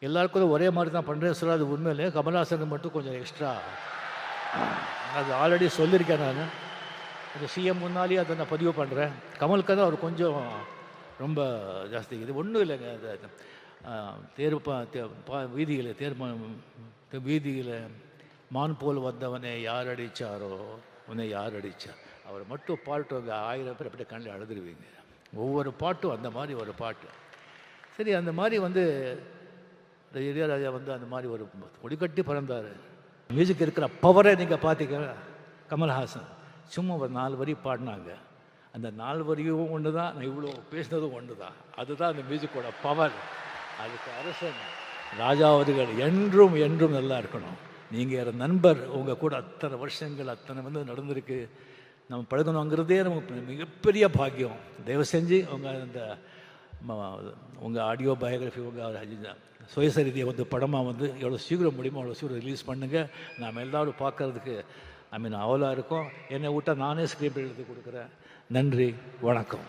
எல்லாருக்கும் ஒரே மாதிரி தான் பண்ணுறேன்னு சொல்ல, அது உண்மையிலே கமல்ஹாசனுக்கு மட்டும் கொஞ்சம் எக்ஸ்ட்ரா. அது ஆல்ரெடி சொல்லியிருக்கேன் நான். அந்த சிஎம் முன்னாலேயே அதை நான் பதிவு பண்ணுறேன். கமலுக்கு தான் அவர் கொஞ்சம் ரொம்ப ஜாஸ்தி. இது ஒன்றும் இல்லைங்க. வீதியில் மான் போல் வந்தவனை யார் அடித்தாரோ உன்னை யார் அடித்தா, அவர் மட்டும் பாட்டு 1000 பேர் அப்படியே கண்ணில் அழுதுருவீங்க. ஒவ்வொரு பாட்டும் அந்த மாதிரி ஒரு பாட்டு. சரி, அந்த மாதிரி இந்த இளையராஜா அந்த மாதிரி ஒரு கொடிக்கட்டி பிறந்தார். மியூசிக் இருக்கிற பவரை நீங்கள் பார்த்தீங்க. கமல்ஹாசன் சும்மா ஒரு 4 வரி பாடினாங்க. அந்த 4 வரியும் ஒன்று தான், நான் இவ்வளோ பேசினதும் ஒன்று தான். அதுதான் அந்த மியூசிக்கோட பவர். அதுக்கு அரசன் ராஜா அவர்கள் என்றும் என்றும் நல்லா இருக்கணும். நீங்கள் நண்பர், உங்கள் கூட அத்தனை வருஷங்கள் அத்தனை நடந்திருக்கு. நம்ம பழகணுங்கிறதே நமக்கு மிகப்பெரிய பாக்கியம். தயவு செஞ்சு உங்கள் ஆடியோ பயோகிராஃபி, உங்கள் சுயசரிதியை படமாக எவ்வளோ சீக்கிரம் முடியுமோ அவ்வளோ சீக்கிரம் ரிலீஸ் பண்ணுங்கள். நாம் எல்லோரும் பார்க்குறதுக்கு அவலாக இருக்கும். என்னை விட்டால் நானே ஸ்கிரிப்ட் எழுதி கொடுக்குறேன். நன்றி, வணக்கம்.